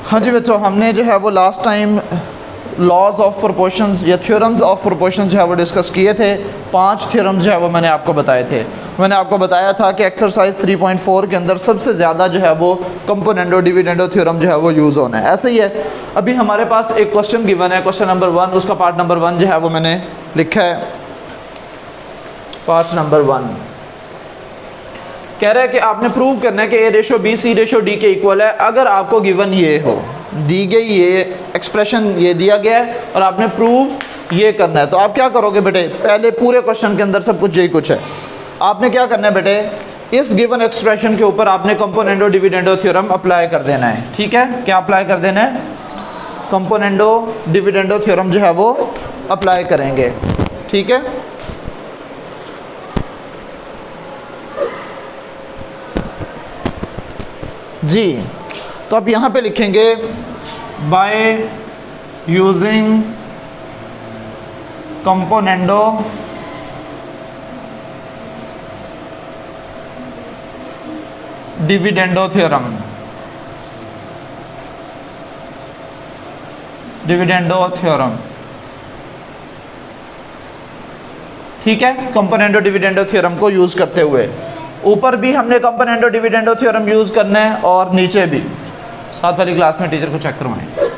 हाँ जी बच्चों, हमने जो है वो last time laws of proportions या थ्योरम्स ऑफ प्रोपोर्शंस जो है वो डिस्कस किए थे। 5 थ्योरम्स जो है वो मैंने आपको बताए थे। मैंने आपको बताया था कि एक्सरसाइज 3.4 के अंदर सबसे ज़्यादा जो है वो कंपोनेंडो डिविडेंडो थ्योरम जो है वो यूज़ होना है। ऐसे ही है, अभी हमारे पास एक क्वेश्चन गिवन है, क्वेश्चन नंबर 1, उसका पार्ट नंबर 1 जो है वो मैंने लिखा है। पार्ट नंबर 1 कह रहा है कि आपने प्रूव करना है कि A ratio B C ratio D के इक्वल है अगर आपको गिवन ये हो, दी गई ये एक्सप्रेशन ये दिया गया है और आपने प्रूव ये करना है। तो आप क्या करोगे बेटे, पहले पूरे क्वेश्चन के अंदर सब कुछ यही कुछ है। आपने क्या करना है बेटे, इस गिवन एक्सप्रेशन के ऊपर आपने कंपोनेंडो डिविडेंडो थ्योरम अप्लाई कर देना है। ठीक है, क्या अप्लाई कर देना है? कंपोनेंडो डिविडेंडो थ्योरम जो है वो अप्लाई करेंगे। ठीक है, जी तो आप यहाँ पे लिखेंगे by using componendo dividendo theorem. Dividendo theorem, ठीक है, कंपोनेंडो डिविडेंडो थ्योरम को यूज करते हुए ऊपर भी हमने कंपोनेंडो डिविडेंडो थ्योरम यूज करना है और नीचे भी। साथ वाली क्लास में टीचर को चेक करवाएं।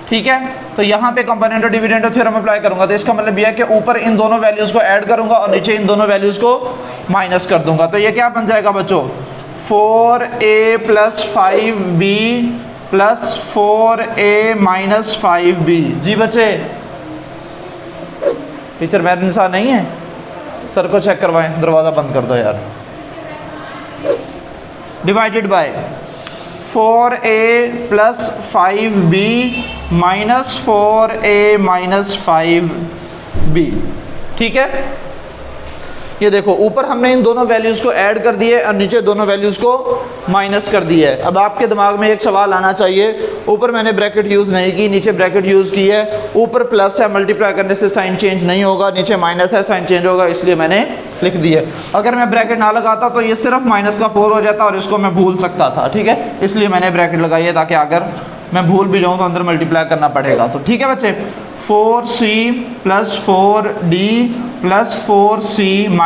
ठीक है, तो यहाँ पे कंपोनेंडो डिविडेंडो थ्योरम अप्लाई करूंगा तो इसका मतलब यह है कि ऊपर इन दोनों वैल्यूज को ऐड करूंगा और नीचे इन दोनों वैल्यूज को माइनस कर दूंगा। तो ये क्या बन जाएगा बच्चों, 4a + 5b + 4a - 5b। जी बच्चे, टीचर मेरे निशान नहीं है, सर को चेक करवाएं, दरवाज़ा बंद कर दो यार। Divided by 4a + 5b - 4a - 5b। ठीक है, ये देखो ऊपर हमने इन दोनों वैल्यूज़ को ऐड कर दिए और नीचे दोनों वैल्यूज़ को माइनस कर दिया है। अब आपके दिमाग में एक सवाल आना चाहिए, ऊपर मैंने ब्रैकेट यूज़ नहीं की, नीचे ब्रैकेट यूज़ की है। ऊपर प्लस है, मल्टीप्लाई करने से साइन चेंज नहीं होगा, नीचे माइनस है, साइन चेंज होगा, इसलिए मैंने लिख दिया। अगर मैं ब्रैकेट ना लगाता तो ये सिर्फ -4 हो जाता और इसको मैं भूल सकता था। ठीक है, इसलिए मैंने ब्रैकेट लगाई है ताकि अगर मैं भूल भी जाऊँ तो अंदर मल्टीप्लाई करना पड़ेगा। तो ठीक है बच्चे, 4c + 4d + 4c -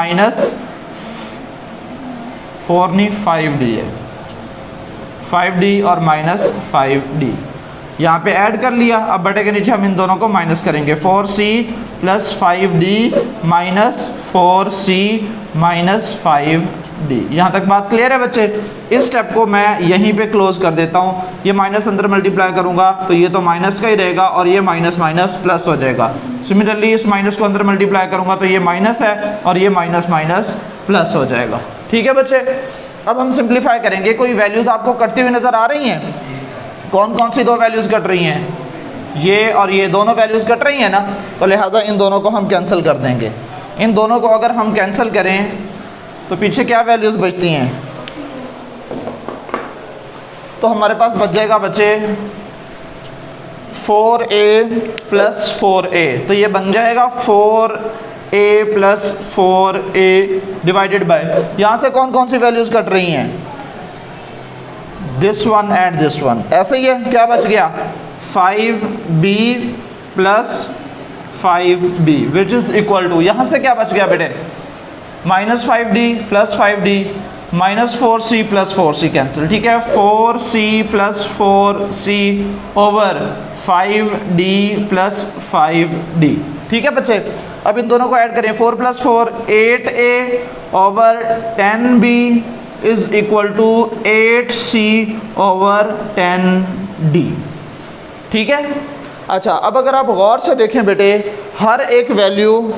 4 नहीं 5d है, 5d और -5d यहाँ पे ऐड कर लिया। अब बटे के नीचे हम इन दोनों को माइनस करेंगे, 4c + 5d - 4c - 5d। यहाँ तक बात क्लियर है बच्चे? इस स्टेप को मैं यहीं पे क्लोज कर देता हूँ। ये माइनस अंदर मल्टीप्लाई करूँगा तो ये तो माइनस का ही रहेगा और ये माइनस माइनस प्लस हो जाएगा। सिमिलरली इस माइनस को अंदर मल्टीप्लाई करूँगा तो ये माइनस है और ये माइनस माइनस प्लस हो जाएगा। ठीक है बच्चे, अब हम सिंप्लीफाई करेंगे। कोई वैल्यूज़ आपको कटती हुई नज़र आ रही हैं? कौन कौन सी दो वैल्यूज़ कट रही हैं? ये और ये दोनों वैल्यूज़ कट रही हैं ना, तो लिहाजा इन दोनों को हम कैंसिल कर देंगे। इन दोनों को अगर हम कैंसिल करें तो पीछे क्या वैल्यूज़ बचती हैं? तो हमारे पास बच जाएगा बच्चे 4a + 4a, तो ये बन जाएगा 4a + 4a डिवाइडेड बाय, यहाँ से कौन कौन सी वैल्यूज़ कट रही हैं? This one and this one. ऐसे ही है, क्या बच गया? 5b + 5b which is equal to, यहाँ से क्या बच गया बेटे? -5d + 5d -4c + 4c cancel. ठीक है, 4c + 4c over 5d + 5d। ठीक है बच्चे, अब इन दोनों को ऐड करें, 4 + 4 8a over 10b is equal to 8c over 10d। ठीक है, अच्छा अब अगर आप गौर से देखें बेटे, हर एक वैल्यू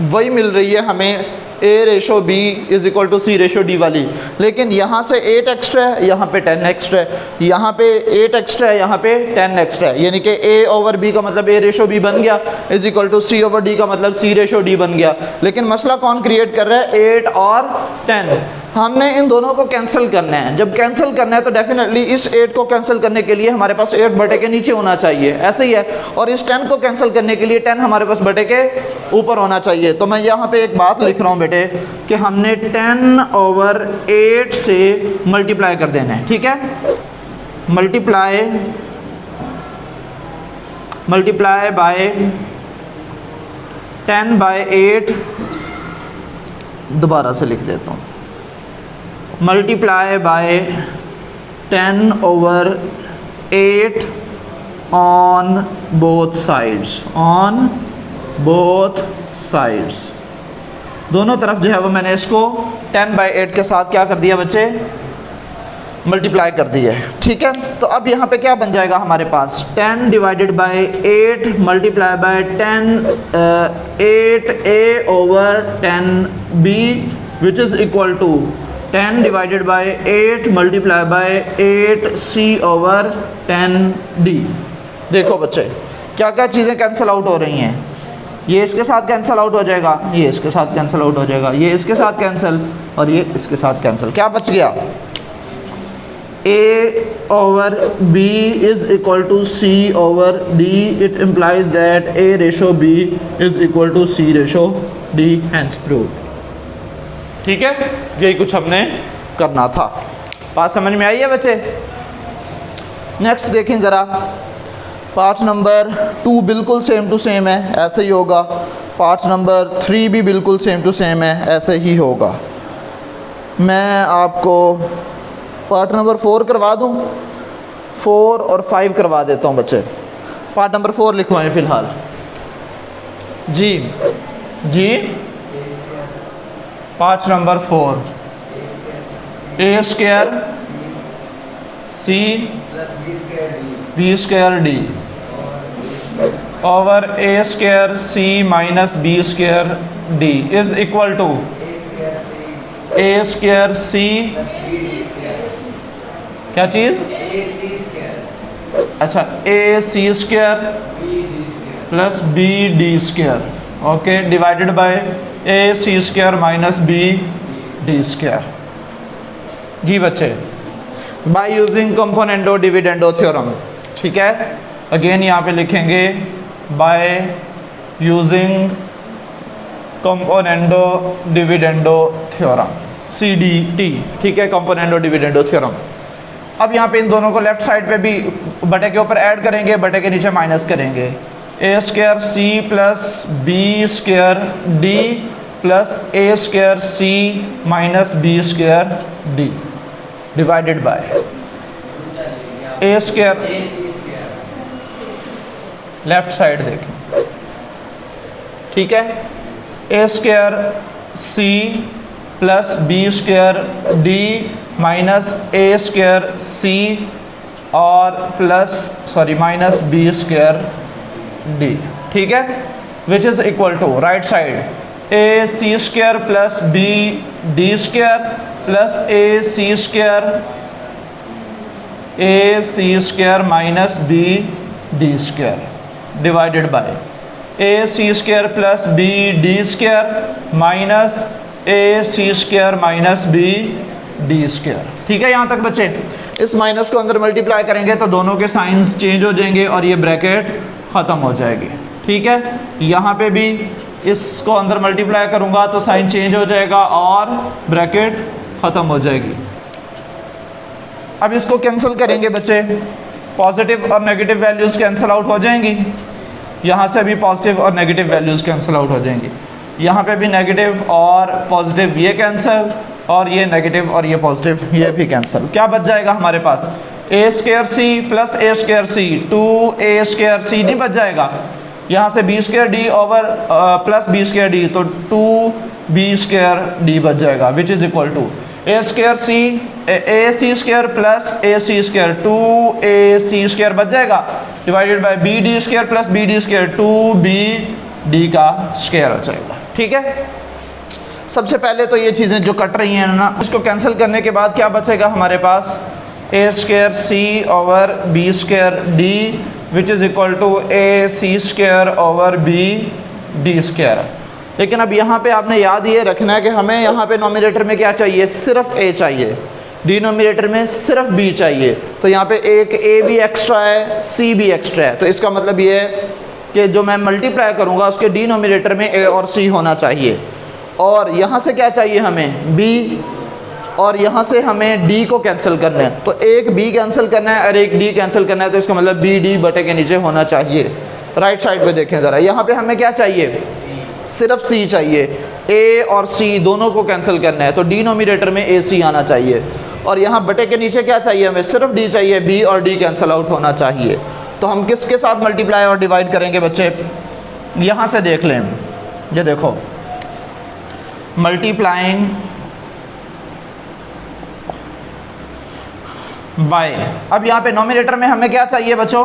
वही मिल रही है हमें, a/b is equal to c/d वाली, लेकिन यहाँ से 8 एक्स्ट्रा है, यहाँ पे 10 एक्स्ट्रा है, यहाँ पे 8 एक्स्ट्रा है, यहाँ पे 10 एक्स्ट्रा है, यानी कि a/b का मतलब a/b बन गया इज इक्वल टू c/d का मतलब c/d बन गया। लेकिन मसला कौन क्रिएट कर रहा है? 8 और 10। हमने इन दोनों को कैंसिल करना है। जब कैंसिल करना है तो डेफिनेटली इस 8 को कैंसिल करने के लिए हमारे पास 8 बटे के नीचे होना चाहिए, ऐसे ही है। और इस 10 को कैंसिल करने के लिए 10 हमारे पास बटे के ऊपर होना चाहिए। तो मैं यहाँ पे एक बात लिख रहा हूँ बेटे कि हमने 10/8 से मल्टीप्लाई कर देना है। ठीक है, मल्टीप्लाई बाय 10/8, दोबारा से लिख देता हूँ, multiply by 10/8 on both sides, दोनों तरफ जो है वो मैंने इसको 10/8 के साथ क्या कर दिया बच्चे, मल्टीप्लाई कर दिया है। ठीक है, तो अब यहाँ पे क्या बन जाएगा हमारे पास, 10 divided by 8 multiply by 8a/10b which is equal to 10 divided by 8 multiply by 8c/10d। देखो बच्चे क्या क्या चीज़ें कैंसिल आउट हो रही हैं, ये इसके साथ कैंसिल आउट हो जाएगा, ये इसके साथ कैंसिल आउट हो जाएगा, ये इसके साथ कैंसिल और ये इसके साथ कैंसिल। क्या बच गया, a/b is equal to c/d। It implies that a/b is equal to c/d, hence proved। ठीक है, यही कुछ हमने करना था। बात समझ में आई है बच्चे? नेक्स्ट देखें ज़रा, पार्ट नंबर 2 बिल्कुल सेम टू सेम है, ऐसे ही होगा। पार्ट नंबर 3 भी बिल्कुल सेम टू सेम है, ऐसे ही होगा। मैं आपको पार्ट नंबर 4 करवा दूं, 4 और 5 करवा देता हूं बच्चे। पार्ट नंबर 4 लिखवाएं फ़िलहाल। जी part number 4, a² c b² d over a² c minus b² d is equal to a² c, क्या चीज़, अच्छा ac² plus bd², okay, divided by ac² minus bd²। जी बच्चे, by using componendo dividendo theorem. ठीक है, again यहाँ पे लिखेंगे by using componendo dividendo theorem, CDT। ठीक है, कंपोनेंडो डिविडेंडो थ्योरम। अब यहाँ पे इन दोनों को लेफ्ट साइड पे भी बटे के ऊपर ऐड करेंगे, बटे के नीचे माइनस करेंगे। a² c plus b² d plus a² c minus b² d divided by a², left side देखें। ठीक है, a² c plus b² d minus a² c और प्लस माइनस b² d। ठीक है, which is equal to right side ac² plus bd² plus ac² minus bd² divided by ac² plus bd² minus ac² minus bd²। ठीक है, यहाँ तक बच्चे। इस minus को अंदर मल्टीप्लाई करेंगे तो दोनों के साइंस चेंज हो जाएंगे और ये ब्रैकेट ख़त्म हो जाएगी। ठीक है, यहाँ पे भी इसको अंदर मल्टीप्लाई करूँगा तो साइन चेंज हो जाएगा और ब्रैकेट ख़त्म हो जाएगी। अब इसको कैंसिल करेंगे बच्चे, पॉजिटिव और नेगेटिव वैल्यूज़ कैंसिल आउट हो जाएंगी। यहाँ से भी पॉजिटिव और नेगेटिव वैल्यूज़ कैंसिल आउट हो जाएंगी। यहाँ पे भी नेगेटिव और पॉजिटिव ये कैंसिल, और ये नेगेटिव और ये पॉजिटिव ये भी कैंसिल। क्या बच जाएगा हमारे पास, a² c plus a² c, 2a² c नहीं बच जाएगा। यहाँ से b² d over plus b² d, तो 2b² d बच जाएगा, which is equal to a² c ac² plus ac², 2ac² बच जाएगा, divided by bd² plus bd², 2bd का स्क्वायर हो जाएगा। ठीक है, सबसे पहले तो ये चीज़ें जो कट रही हैं ना, इसको कैंसिल करने के बाद क्या बचेगा हमारे पास, a² c over b² d which is equal to ac² over bd²। लेकिन अब यहाँ पे आपने याद ये रखना है कि हमें यहाँ पे नोमिनेटर में क्या चाहिए, सिर्फ a चाहिए, डिनोमिनेटर में सिर्फ b चाहिए। तो यहाँ पे एक a भी एक्स्ट्रा है, c भी एक्स्ट्रा है, तो इसका मतलब ये है कि जो मैं मल्टीप्लाई करूँगा उसके डिनोमिनेटर में a और c होना चाहिए। और यहाँ से क्या चाहिए हमें, b, और यहाँ से हमें डी को कैंसिल करना है, तो एक बी कैंसिल करना है और एक डी कैंसिल करना है, तो इसका मतलब बी डी बटे के नीचे होना चाहिए। राइट साइड पे देखें ज़रा, यहाँ पे हमें क्या चाहिए, सिर्फ सी चाहिए, ए और सी दोनों को कैंसिल करना है, तो डिनोमिनेटर में ए सी आना चाहिए। और यहाँ बटे के नीचे क्या चाहिए, हमें सिर्फ डी चाहिए, बी और डी कैंसिल आउट होना चाहिए। तो हम किसके साथ मल्टीप्लाई और डिवाइड करेंगे बच्चे, यहाँ से देख लें, ये देखो मल्टीप्लाइंग बाय। अब यहाँ पे नोमिनेटर में हमें क्या चाहिए बच्चों,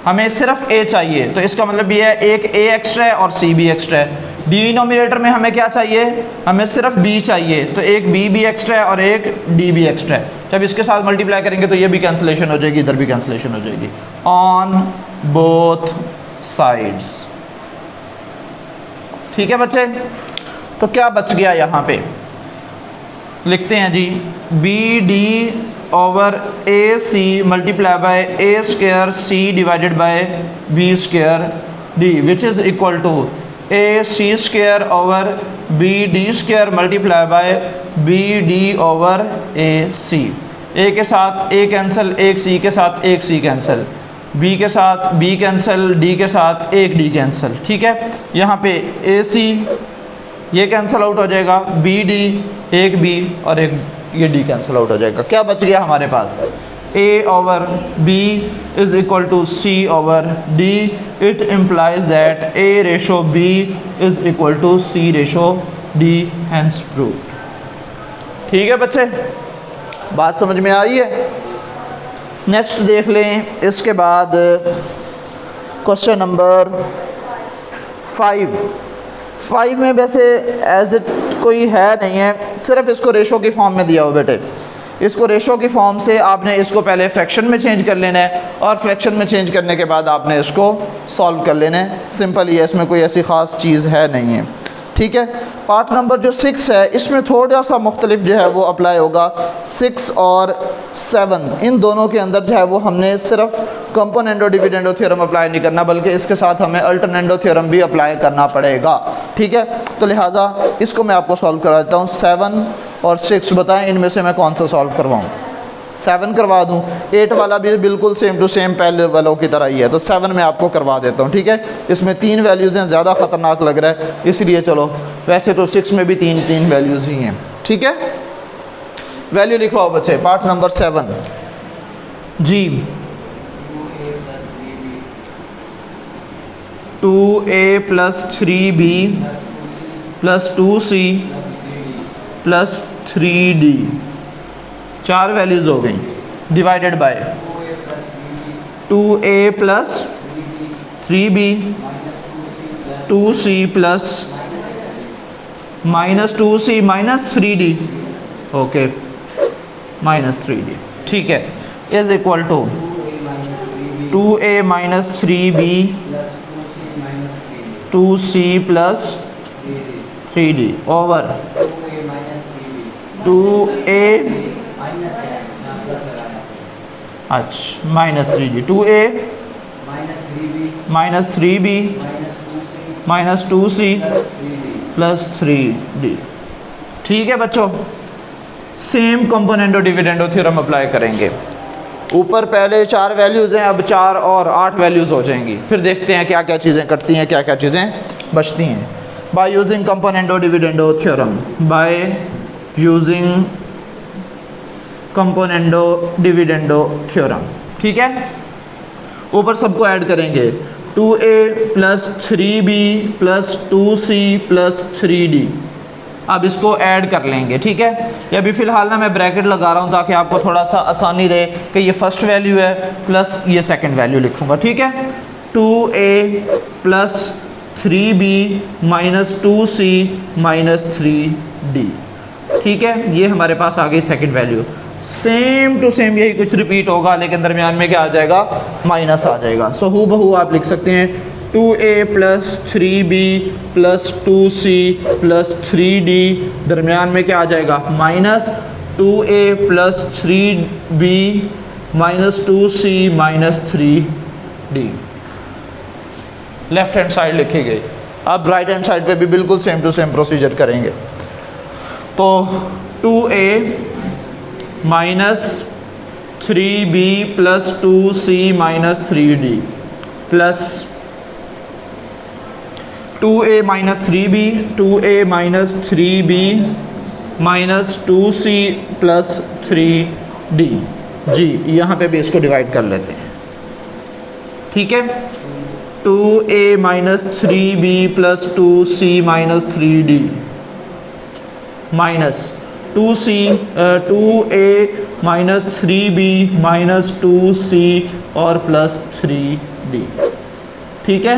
हमें सिर्फ ए चाहिए, तो इसका मतलब ये है एक ए एक्स्ट्रा है और सी भी एक्स्ट्रा है। डिनोमिनेटर में हमें क्या चाहिए, हमें सिर्फ बी चाहिए, तो एक बी भी एक्स्ट्रा है और एक डी भी एक्स्ट्रा है। जब इसके साथ मल्टीप्लाई करेंगे तो ये भी कैंसिलेशन हो जाएगी, इधर भी कैंसिलेशन हो जाएगी, ऑन बोथ साइड्स। ठीक है बच्चे, तो क्या बच गया यहाँ पे, लिखते हैं जी, B D over A C multiply by A square C divided by B square D which is equal to A C square over B D square multiply by B D over A C. A के साथ ए cancel, एक सी के साथ एक सी cancel, B के साथ B cancel, D के साथ एक डी कैंसिल। ठीक है, यहाँ पे ए सी ये कैंसिल आउट हो जाएगा, बी डी एक बी और एक ये डी कैंसिल आउट हो जाएगा। क्या बच गया हमारे पास, a over b is equal to c over d। It implies that a ratio b is equal to c ratio d, hence prove. ठीक है बच्चे, बात समझ में आई है। नेक्स्ट देख लें, इसके बाद क्वेश्चन नंबर 5 में वैसे एज इट कोई है नहीं है, सिर्फ इसको रेशो की फॉर्म में दिया हो बेटे। इसको रेशो की फॉर्म से आपने इसको पहले फ्रैक्शन में चेंज कर लेना है और फ्रैक्शन में चेंज करने के बाद आपने इसको सॉल्व कर लेना है। सिंपल ही है, इसमें कोई ऐसी ख़ास चीज़ है नहीं है। ठीक है, पार्ट नंबर जो 6 है इसमें थोड़ा सा मुख्तलिफ जो है वो अप्लाई होगा। 6 और 7 इन दोनों के अंदर जो है वो हमने सिर्फ कंपोनेंडो डिविडेंडो थ्योरम अप्लाई नहीं करना, बल्कि इसके साथ हमें अल्टरनेंडो थ्योरम भी अप्लाई करना पड़ेगा। ठीक है, तो लिहाजा इसको मैं आपको सॉल्व करा देता हूँ। 7 और 6 बताएं इनमें से मैं कौन सा सॉल्व करवाऊँ। 7 करवा दूँ, 8 वाला भी बिल्कुल सेम टू सेम पहले वालों की तरह ही है, तो 7 मैं आपको करवा देता हूँ। ठीक है, इसमें 3 वैल्यूज़ हैं, ज़्यादा ख़तरनाक लग रहा है इसलिए चलो, वैसे तो 6 में भी 3 वैल्यूज़ ही हैं। ठीक है, वैल्यू लिखवाओ बच्चे, पार्ट नंबर 7 जी। 2a + 3b + 2c + 3d 4 values हो गई, divided by 2a + 3b 2c + -2c - 3d, okay -3d। ठीक है, is equal to 2a - 3b 2c + 3d over 2a अच्छा -3d 2a - 3b - 2c + 3d। ठीक है बच्चों, same componendo dividendo theorem apply करेंगे। ऊपर पहले 4 वैल्यूज़ हैं, अब 4 और 8 वैल्यूज़ हो जाएंगी। फिर देखते हैं क्या क्या चीज़ें कटती हैं, क्या क्या चीज़ें बचती हैं। Bye using componendo dividendo theorem, bye using componendo dividendo theorem. ठीक है, ऊपर सबको ऐड करेंगे, 2a + 3b + 2c + 3d। अब इसको ऐड कर लेंगे। ठीक है, ये अभी फ़िलहाल ना मैं ब्रैकेट लगा रहा हूँ ताकि आपको थोड़ा सा आसानी रहे कि ये फर्स्ट वैल्यू है प्लस ये सेकंड वैल्यू लिखूँगा। ठीक है, 2a + 3b - 2c - 3d। ठीक है, ये हमारे पास आ गई second value. Same to same यही कुछ रिपीट होगा, लेकिन दरमियान में क्या आ जाएगा, माइनस आ जाएगा। सो हूबहू आप लिख सकते हैं 2a + 3b + 2c + 3d, दरमियान में क्या आ जाएगा, -2a + 3b - 2c - 3d। Left hand side लिखी गई। अब राइट हैंड साइड पे भी बिल्कुल सेम टू सेम प्रोसीजर करेंगे। तो 2a minus 3b plus 2c minus 3d plus 2a minus 3b 2a minus 3b minus 2c plus 3d। जी यहाँ पे भी इसको डिवाइड कर लेते हैं, ठीक है। 2a minus 3b plus 2c minus 3d minus 2a minus 3b minus 2c और प्लस 3d, ठीक है।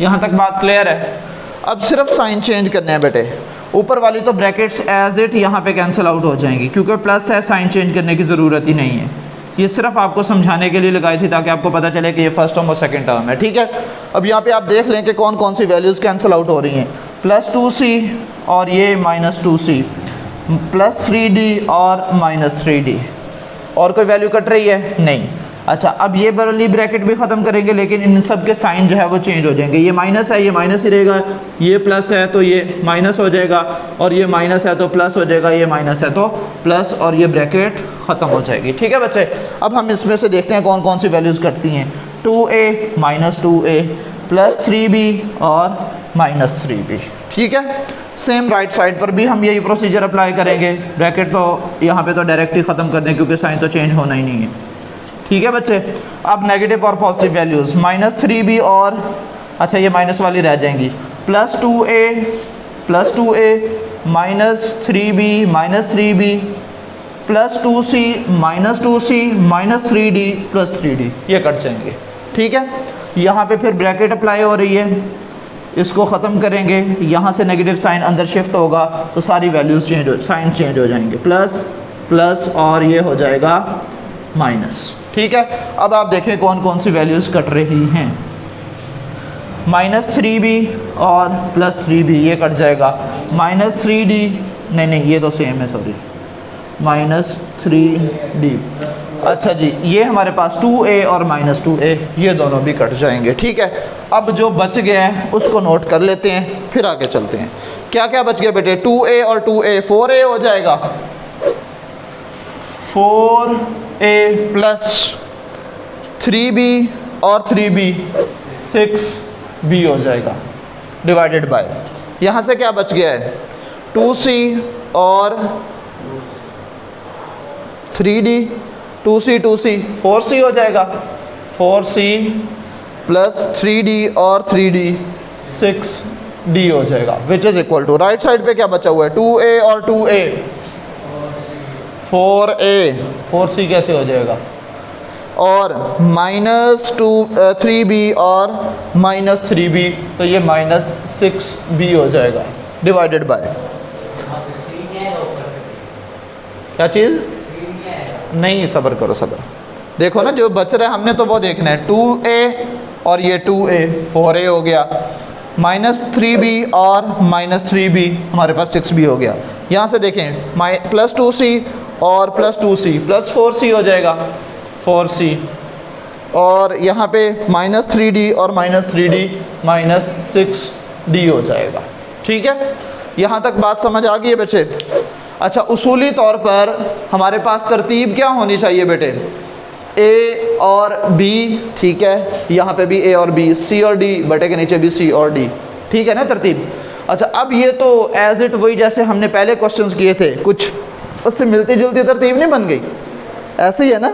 यहाँ तक बात क्लियर है। अब सिर्फ साइन चेंज करने हैं बेटे। ऊपर वाली तो ब्रैकेट्स एज इट यहाँ पे कैंसिल आउट हो जाएंगी क्योंकि प्लस है, साइन चेंज करने की ज़रूरत ही नहीं है। ये सिर्फ आपको समझाने के लिए लगाई थी ताकि आपको पता चले कि ये फर्स्ट टर्म और सेकंड टर्म है, ठीक है। अब यहाँ पे आप देख लें कि कौन कौन सी वैल्यूज़ कैंसिल आउट हो रही हैं। प्लस 2c और ये माइनस 2c, प्लस 3d और माइनस 3d, और कोई वैल्यू कट रही है? नहीं। अच्छा, अब ये वाली ब्रैकेट भी ख़त्म करेंगे लेकिन इन सब के साइन जो है वो चेंज हो जाएंगे। ये माइनस है, ये माइनस ही रहेगा, ये प्लस है तो ये माइनस हो जाएगा, और ये माइनस है तो प्लस हो जाएगा, ये माइनस है तो प्लस, और ये ब्रैकेट ख़त्म हो जाएगी, ठीक है बच्चे। अब हम इसमें से देखते हैं कौन कौन सी वैल्यूज़ कटती हैं। 2a minus 2a plus 3b और माइनस 3b, ठीक है। सेम राइट साइड पर भी हम यही प्रोसीजर अप्लाई करेंगे। ब्रैकेट तो यहाँ पे तो डायरेक्ट ही ख़त्म कर दें क्योंकि साइन तो चेंज होना ही नहीं है, ठीक है बच्चे। अब नेगेटिव और पॉजिटिव वैल्यूज़, माइनस 3b और, अच्छा ये माइनस वाली रह जाएंगी, plus 2a minus 3b minus 3b plus 2c minus 2c minus 3d plus 3d, ये कट जाएंगे, ठीक है। यहाँ पे फिर ब्रैकेट अप्लाई हो रही है, इसको ख़त्म करेंगे, यहाँ से नेगेटिव साइन अंदर शिफ्ट होगा तो सारी वैल्यूज़ चेंज हो, साइन चेंज हो जाएंगे, प्लस प्लस और ये हो जाएगा माइनस, ठीक है। अब आप देखें कौन कौन सी वैल्यूज़ कट रही हैं। माइनस 3b और प्लस 3b ये कट जाएगा, माइनस 3d, नहीं ये तो सेम है, सॉरी, माइनस 3d। अच्छा जी, ये हमारे पास 2a और माइनस 2a ये दोनों भी कट जाएंगे, ठीक है। अब जो बच गया है उसको नोट कर लेते हैं, फिर आगे चलते हैं। क्या क्या बच गया बेटे? 2a और 2a 4a हो जाएगा, 4a प्लस 3b और 3b 6b हो जाएगा, डिवाइडेड बाय, यहाँ से क्या बच गया है? 2c और 3d, 2c 4c हो जाएगा, 4c प्लस 3d और 3d 6d हो जाएगा, which is equal to, right side पे क्या बचा हुआ है? 2a और 2a 4a, 4c कैसे हो जाएगा, और माइनस 3b और माइनस 3b, तो ये माइनस 6b हो जाएगा, डिवाइडेड बाय, क्या चीज़? नहीं, सब्र करो, सब्र। देखो ना, जो बच रहा है हमने तो वो देखना है। 2a और ये 2a 4a हो गया, माइनस 3b और माइनस 3b हमारे पास 6b हो गया। यहाँ से देखें, प्लस 2c और प्लस 2c प्लस 4c हो जाएगा, 4c, और यहाँ पे माइनस 3d और माइनस 3d माइनस 6d हो जाएगा, ठीक है। यहाँ तक बात समझ आ गई है बच्चे? अच्छा, उसूली तौर पर हमारे पास तरतीब क्या होनी चाहिए बेटे? a और b, ठीक है, यहाँ पे भी a और b, c और d, बटे के नीचे भी c और d, ठीक है ना तरतीब। अच्छा, अब ये तो एज इट वही जैसे हमने पहले क्वेश्चंस किए थे, कुछ उससे मिलती जुलती तरतीब नहीं बन गई, ऐसे ही है ना।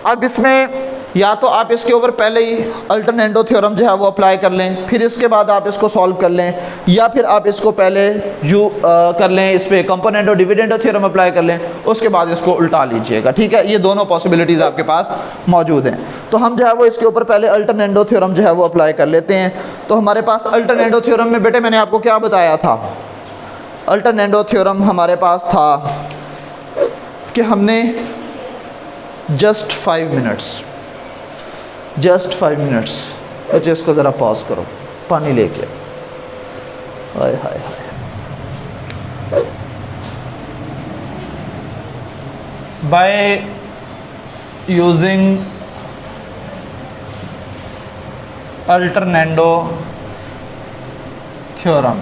अब इसमें या तो आप इसके ऊपर पहले ही अल्टरनेटो थ्योरम जो है वो अप्लाई कर लें, फिर इसके बाद आप इसको सॉल्व कर लें, या फिर आप इसको पहले कर लें, इस पर कंपोनेंटो डिविडेंडो थ्योरम अप्लाई कर लें, उसके बाद इसको उल्टा लीजिएगा, ठीक है। ये दोनों पॉसिबिलिटीज़ आपके पास मौजूद हैं। तो हम जो है वो इसके ऊपर पहले अल्टरनेटो थ्योरम जो है वो अप्लाई कर लेते हैं। तो हमारे पास अल्टरनेटो थ्योरम में बेटे मैंने आपको क्या बताया था? अल्टरनेटो थ्योरम हमारे पास था कि हमने जस्ट 5 मिनट्स, बच्चे इसको ज़रा पॉज करो, पानी लेके, hi hi hi. By using alternendo theorem.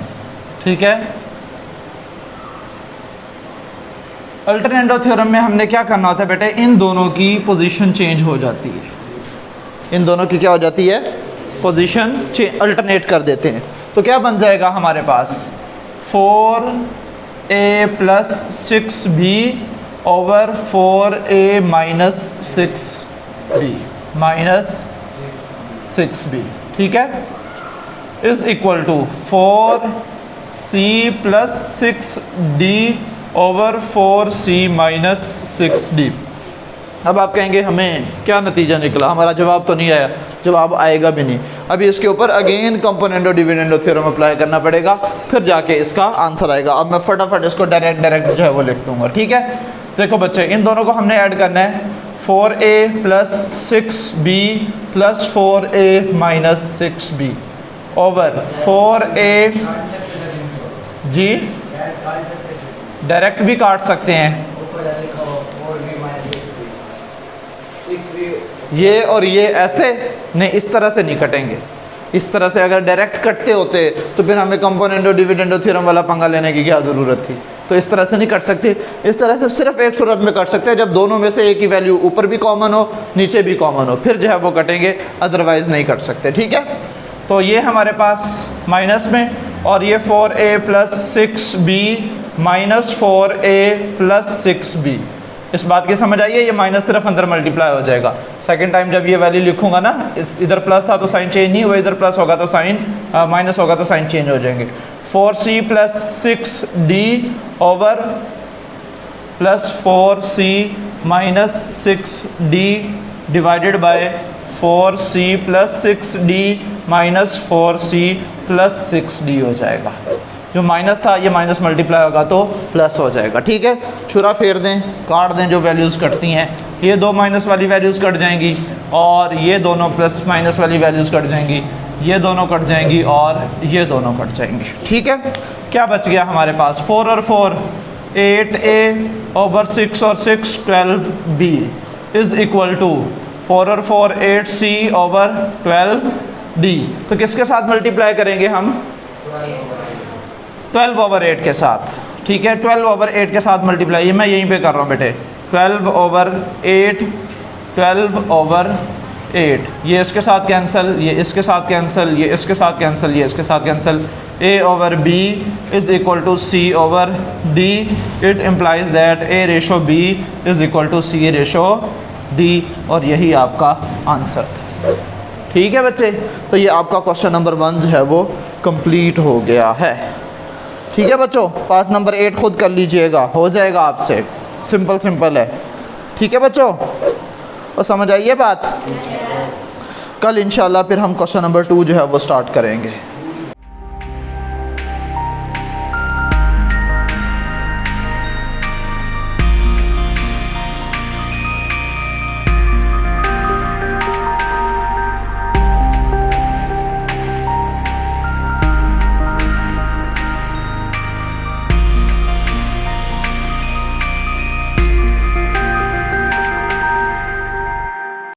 ठीक है, अल्टरनेटो थ्योरम में हमने क्या करना होता है बेटे, इन दोनों की पोजीशन चेंज हो जाती है, इन दोनों की क्या हो जाती है, पोजीशन अल्टरनेट कर देते हैं। तो क्या बन जाएगा हमारे पास 4a plus 6b over 4a minus 6b minus 6b। ठीक है, is equal to 4c plus 6d over 4c minus 6d। अब आप कहेंगे हमें क्या नतीजा निकला, हमारा जवाब तो नहीं आया, जवाब आएगा भी नहीं। अभी इसके ऊपर again componendo dividendo theorem apply करना पड़ेगा, फिर जाके इसका आंसर आएगा। अब मैं फटाफट इसको डायरेक्ट जो है वो लिख दूंगा। ठीक है, देखो बच्चे, इन दोनों को हमने ऐड करना है, 4a plus 6b plus 4a minus 6b over 4a, जी डायरेक्ट भी काट सकते हैं, ये और ये ऐसे नहीं, इस तरह से नहीं कटेंगे। इस तरह से अगर डायरेक्ट कटते होते तो फिर हमें कंपोनेंडो डिविडेंडो थ्योरम वाला पंगा लेने की क्या ज़रूरत थी। तो इस तरह से नहीं कट सकते, इस तरह से सिर्फ एक सूरत में कट सकते हैं, जब दोनों में से एक ही वैल्यू ऊपर भी कॉमन हो नीचे भी कॉमन हो, फिर जो है वो कटेंगे, अदरवाइज़ नहीं कट सकते। ठीक है, तो ये हमारे पास माइनस में, और ये 4a plus 6b minus 4a plus 6b। इस बात की समझ आइए, ये माइनस सिर्फ अंदर मल्टीप्लाई हो जाएगा। सेकंड टाइम जब ये वैल्यू लिखूंगा ना, इधर प्लस था तो साइन चेंज नहीं हुआ, इधर प्लस होगा तो साइन माइनस होगा तो साइन चेंज हो जाएंगे। 4c plus 6d over plus 4c minus 6d divided by 4c plus 6d minus 4c plus 6d हो जाएगा। जो माइनस था ये माइनस मल्टीप्लाई होगा तो प्लस हो जाएगा। ठीक है, छुरा फेर दें, काट दें जो वैल्यूज़ कटती हैं, ये दो माइनस वाली वैल्यूज़ कट जाएंगी और ये दोनों प्लस माइनस वाली वैल्यूज़ कट जाएंगी, ये दोनों कट जाएंगी और ये दोनों कट जाएंगी। ठीक है, क्या बच गया हमारे पास, 4 और 4 8a ओवर 6 और 6 12b इज़ इक्वल टू 4 और 4 8c ओवर 12d। तो किसके साथ मल्टीप्लाई करेंगे हम, 12 ओवर 8 के साथ। ठीक है, 12 ओवर 8 के साथ मल्टीप्लाई, ये मैं यहीं पे कर रहा हूँ बेटे, 12 ओवर 8 12 ओवर 8, ये इसके साथ कैंसिल, ये इसके साथ कैंसिल, ये इसके साथ कैंसिल, ये इसके साथ cancel. a over b is equal to c over d। It implies that a ratio b is equal to c ratio d, और यही आपका आंसर था। ठीक है बच्चे, तो ये आपका क्वेश्चन नंबर 1 जो है वो कंप्लीट हो गया है। ठीक है बच्चों, पार्ट नंबर 8 खुद कर लीजिएगा, हो जाएगा आपसे, सिंपल है। ठीक है बच्चों, और समझ आइए बात। कल इंशाल्लाह फिर हम क्वेश्चन नंबर 2 जो है वो स्टार्ट करेंगे।